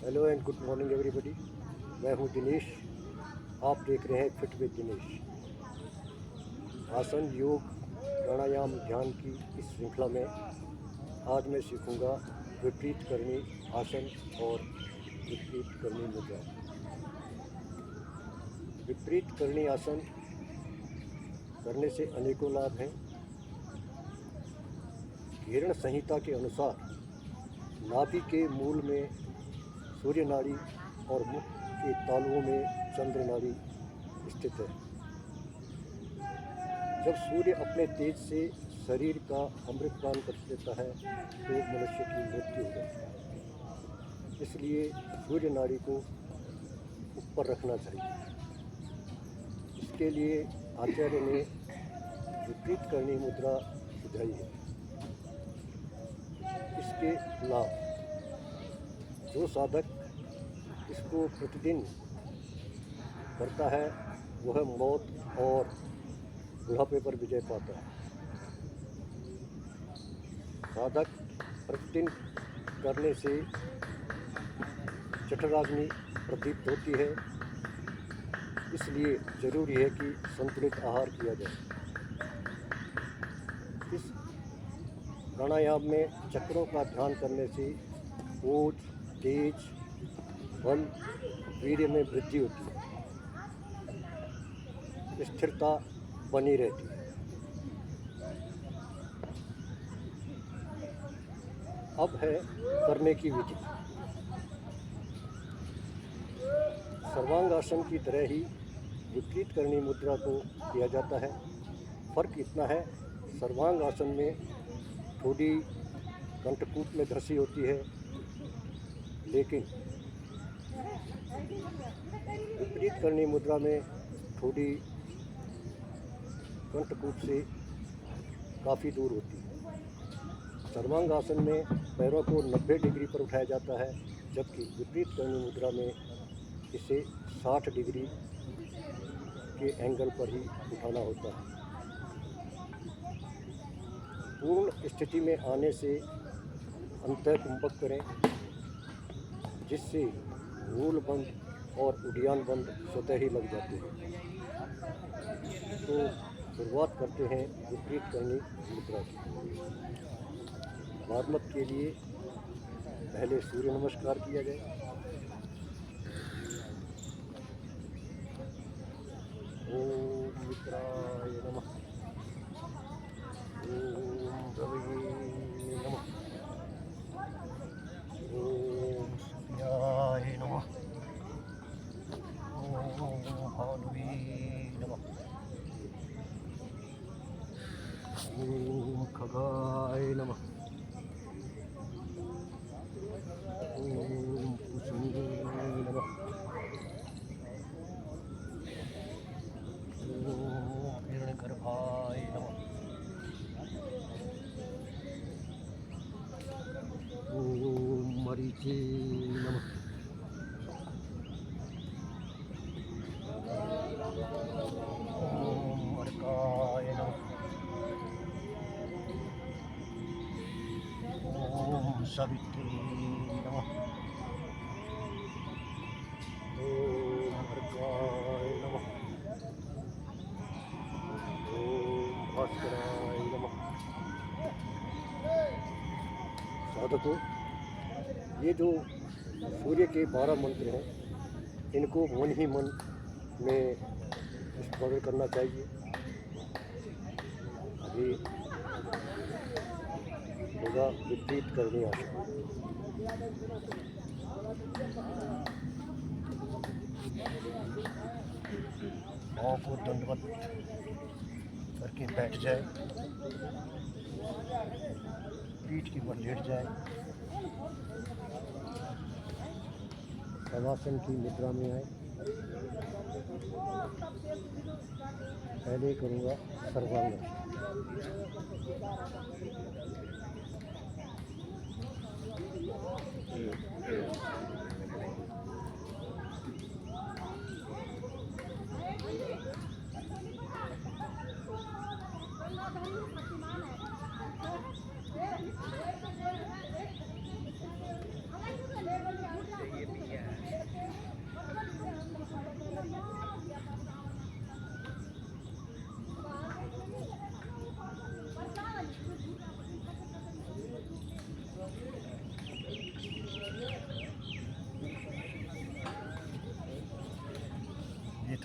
Hello and good morning everybody. मैं हूं दिनेश। आप देख रहे हैं फिट विद दिनेश। आसन, योग, प्राणायाम, ध्यान की इस श्रृंखला में आज मैं सीखूंगा विपरीत करनी आसन और विपरीत करनी मुद्रा। विपरीत करनी आसन करने से अनेकों लाभ हैं। घेरण संहिता के अनुसार नाभि के मूल में सूर्य नाड़ी और मुख के तालुओं में चंद्र नाड़ी स्थित है। जब सूर्य अपने तेज से शरीर का अमृतपान कर लेता है तो मनुष्य की मृत्यु हो जाती है। इसलिए सूर्य नाड़ी को ऊपर रखना चाहिए। इसके लिए आचार्य ने विपरीत करनी मुद्रा सुझाई है। इसके लाभ: जो साधक इसको प्रतिदिन करता है वह मौत और बुढ़ापे पर विजय पाता है। साधक प्रतिदिन करने से जठराग्नि प्रदीप्त होती है, इसलिए जरूरी है कि संतुलित आहार किया जाए। इस प्राणायाम में चक्रों का ध्यान करने से ओज, तेज, बल, वीर्य में वृद्धि होती है, स्थिरता बनी रहती है। अब है करने की विधि। सर्वांगासन की तरह ही विपरीत करनी मुद्रा को किया जाता है। फर्क इतना है, सर्वांगासन में थोड़ी कंठकूट में धसी होती है, लेकिन विपरीत करनी मुद्रा में थोड़ी कंठकूट से काफ़ी दूर होती है। सर्वांगासन में पैरों को 90 डिग्री पर उठाया जाता है, जबकि विपरीत करनी मुद्रा में इसे 60 डिग्री के एंगल पर ही उठाना होता है। पूर्ण स्थिति में आने से अंतःकुंभक करें, जिससे मूल बंद और उड्डयन बंद स्वतः ही लग जाते हैं। तो शुरुआत करते हैं विपरीत करनी मुद्रा की। नॉर्मल के लिए पहले सूर्य नमस्कार किया जाए। ओम मित्राय नमः, ओम रवये नमः, ओम सूर्याय नमः, ओम भानुवे नमः, ओम खगाय नमः, ओम कुसुमे नमः, ओम हिरण्यगर्भाय नमः, ओम मरीचे नमः, ओम अर्काय नमः, ओम सवित्रे नमः, ओम अर्काय नमः, ओम भास्कराय नमः। साधकों, ये जो सूर्य के 12 मंत्र हैं, इनको मन ही मन में स्मरण करना चाहिए। अभी होगा विपरीत करनी आसन। पाँव को दंडवत करके बैठ जाए, पीठ के ऊपर लेट जाए, शवासन की मुद्रा में आए। पहले करूँगा सर्वांगासन।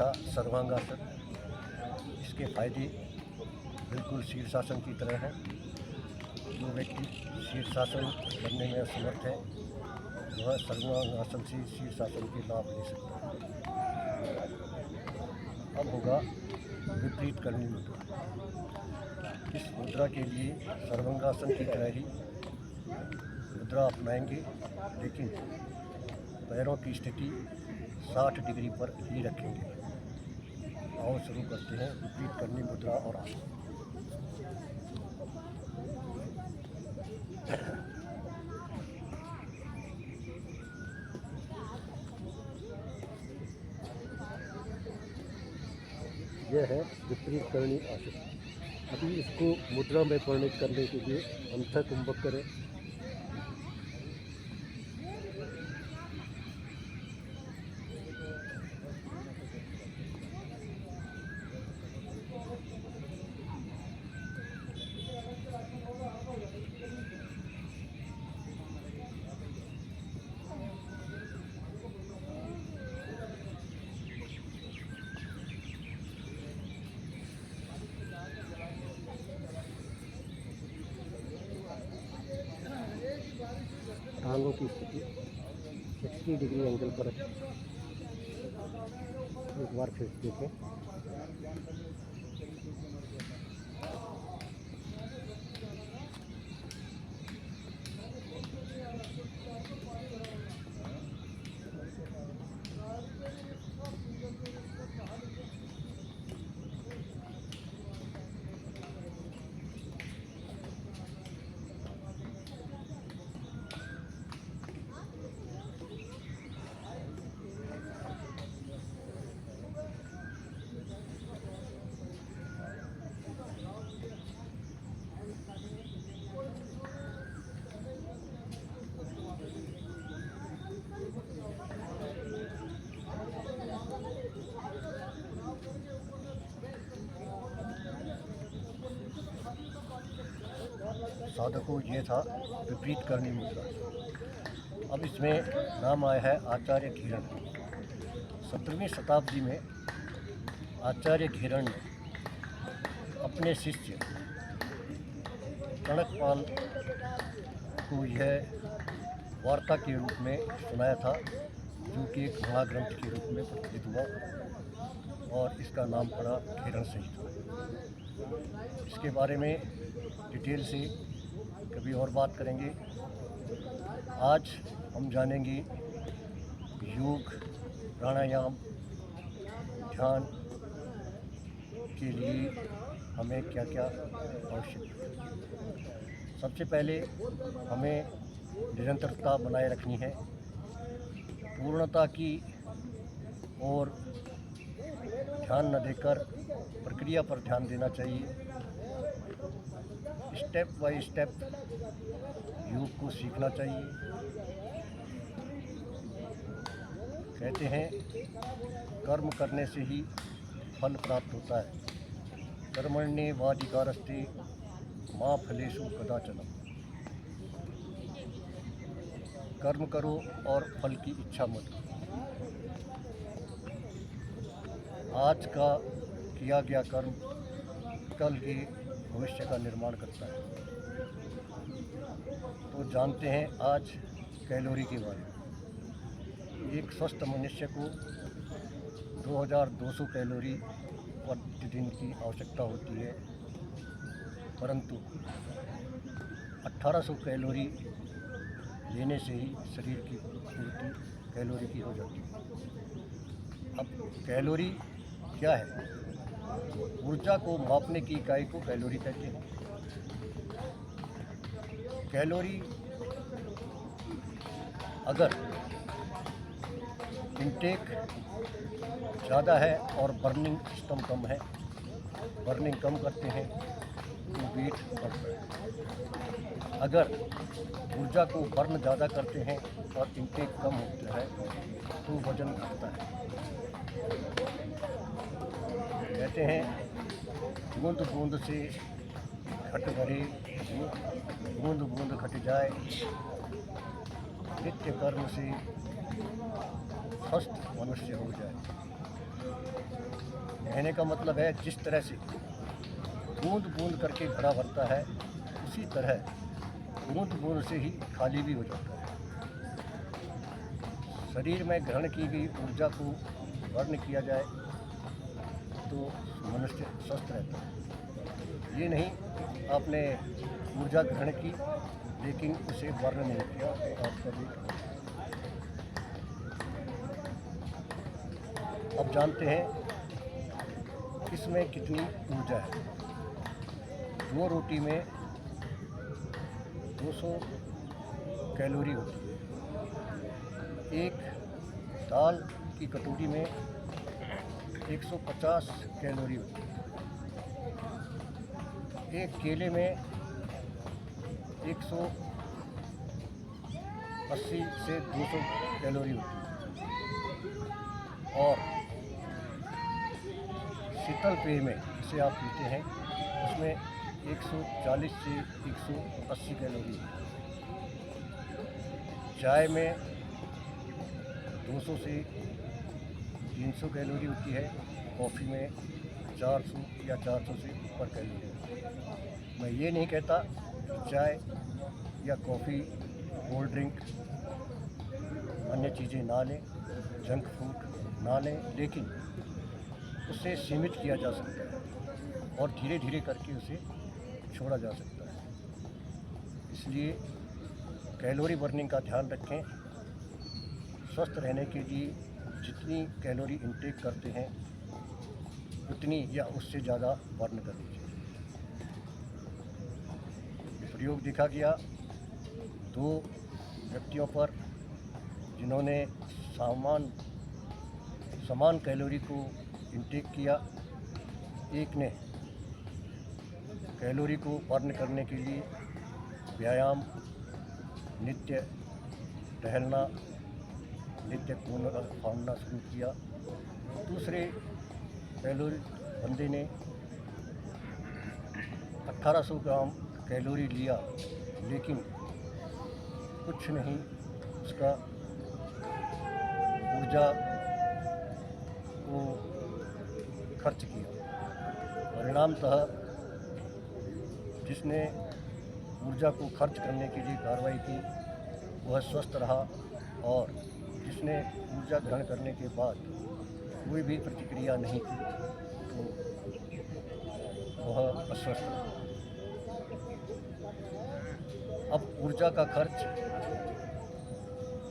था सर्वांगासन। इसके फायदे बिल्कुल शीर्षासन की तरह हैं। जो व्यक्ति शीर्षासन करने में असमर्थ है वह सर्वांगासन से शीर्षासन के लाभ ले सकता है। अब होगा विपरीत करनी मुद्रा। इस मुद्रा के लिए सर्वांगासन की तरह ही मुद्रा अपनाएंगे, लेकिन पैरों की स्थिति 60 डिग्री पर ही रखेंगे। आओ शुरू करते हैं विपरीत करनी मुद्रा और आसन। यह है विपरीत करनी आसन। अभी इसको मुद्रा में परिणत करने के लिए अंतः कुंभक करें। टांगों की स्थिति 60 डिग्री एंगल पर रखें। एक बार फिर देखें। साधकों, ये था विपरीत करनी मुद्रा। अब इसमें नाम आया है आचार्य घिरण। 17वीं शताब्दी में आचार्य घिरण ने अपने शिष्य कणकपाल को यह वार्ता के रूप में सुनाया था, जो कि एक महाग्रंथ के रूप में प्रचलित हुआ और इसका नाम पड़ा घिरण संहिता। इसके बारे में डिटेल से कभी और बात करेंगे। आज हम जानेंगे योग, प्राणायाम, ध्यान के लिए हमें क्या क्या आवश्यक है। सबसे पहले हमें निरंतरता बनाए रखनी है। पूर्णता की और ध्यान न देकर प्रक्रिया पर ध्यान देना चाहिए। स्टेप बाय स्टेप योग को सीखना चाहिए। कहते हैं कर्म करने से ही फल प्राप्त होता है। कर्मण्येवाधिकारस्ते मा फलेषु कदाचन। कर्म करो और फल की इच्छा मत करो। आज का किया गया कर्म कल के भविष्य का निर्माण करता है। तो जानते हैं आज कैलोरी के बारे में। एक स्वस्थ मनुष्य को 2200 कैलोरी प्रतिदिन की आवश्यकता होती है, परंतु 1800 कैलोरी लेने से ही शरीर की पूर्ति कैलोरी की हो जाती है। अब कैलोरी क्या है? ऊर्जा को मापने की इकाई को कैलोरी कहते हैं। कैलोरी अगर इनटेक ज़्यादा है और बर्निंग सिस्टम कम है, बर्निंग कम करते हैं तो वेट बढ़ता है। अगर ऊर्जा को बर्न ज़्यादा करते हैं और इनटेक कम होता है तो वजन घटता है। कहते हैं बूंद बूंद से घट भरे, बूंद बूंद घट जाए। नित्य कर्म से स्वस्थ मनुष्य हो जाए। कहने का मतलब है जिस तरह से बूंद बूंद करके घड़ा भरता है, उसी तरह बूंद बूंद से ही खाली भी हो जाता है। शरीर में ग्रहण की गई ऊर्जा को वर्ण किया जाए तो मनुष्य स्वस्थ रहता है। ये नहीं आपने ऊर्जा ग्रहण की लेकिन उसे वर्ण नहीं किया तो आपका भी। अब जानते हैं इसमें कितनी ऊर्जा है। 2 रोटी में 200 कैलोरी होती है। एक दाल की कटोरी में 150 कैलोरी होती है। एक केले में 180 से 200 कैलोरी होती है। और शीतल पेय में जिसे आप पीते हैं उसमें 140 से 180 कैलोरी है। चाय में 200 से 300 कैलोरी होती है। कॉफ़ी में 400 या 400 से ऊपर कैलोरी होती है। मैं ये नहीं कहता कि चाय या कॉफ़ी, कोल्ड ड्रिंक, अन्य चीज़ें ना लें, जंक फूड ना लें, लेकिन उसे सीमित किया जा सकता है और धीरे धीरे करके उसे छोड़ा जा सकता है। इसलिए कैलोरी बर्निंग का ध्यान रखें। स्वस्थ रहने के लिए जितनी कैलोरी इंटेक करते हैं उतनी या उससे ज़्यादा बर्न करनी चाहिए। प्रयोग देखा गया 2 व्यक्तियों पर जिन्होंने समान कैलोरी को इंटेक किया। एक ने कैलोरी को बर्न करने के लिए व्यायाम, नित्य टहलना, नित्य खून फाड़ना शुरू किया। दूसरे कैलोरी बंदे ने 1800 ग्राम कैलोरी लिया लेकिन कुछ नहीं उसका ऊर्जा को खर्च किया। परिणामतः जिसने ऊर्जा को खर्च करने के लिए कार्रवाई की वह स्वस्थ रहा और जिसने ऊर्जा ग्रहण करने के बाद कोई भी प्रतिक्रिया नहीं की तो वह अस्वस्थ रहा। अब ऊर्जा का खर्च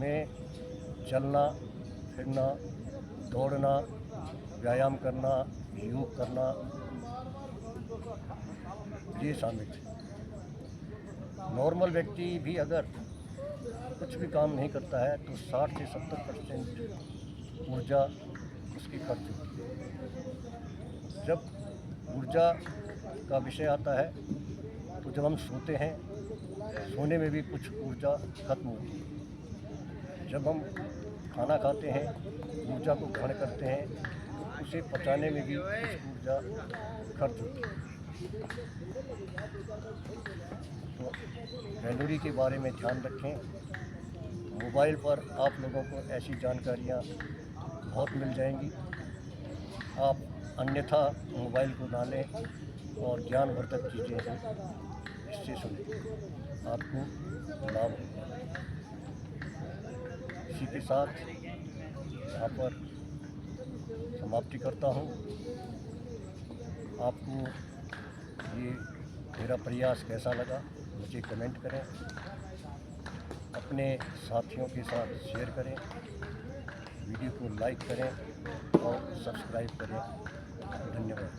में चलना फिरना, दौड़ना, व्यायाम करना, योग करना ये शामिल है। नॉर्मल व्यक्ति भी अगर कुछ भी काम नहीं करता है तो 60 से 70% ऊर्जा उसकी खर्च होती है। जब ऊर्जा का विषय आता है तो जब हम सोते हैं, सोने में भी कुछ ऊर्जा खत्म होती है। जब हम खाना खाते हैं, ऊर्जा को ग्रहण करते हैं तो उसे पचाने में भी कुछ ऊर्जा खर्च होती है। तो कैलोरी के बारे में ध्यान रखें। मोबाइल पर आप लोगों को ऐसी जानकारियाँ बहुत मिल जाएंगी। आप अन्यथा मोबाइल को ना लें और ज्ञानवर्धक चीज़ें इससे सुनें, आपको लाभ होगा। इसी के साथ यहाँ पर समाप्ति करता हूँ। आपको ये मेरा प्रयास कैसा लगा मुझे कमेंट करें, अपने साथियों के साथ शेयर करें, वीडियो को लाइक करें और सब्सक्राइब करें। धन्यवाद।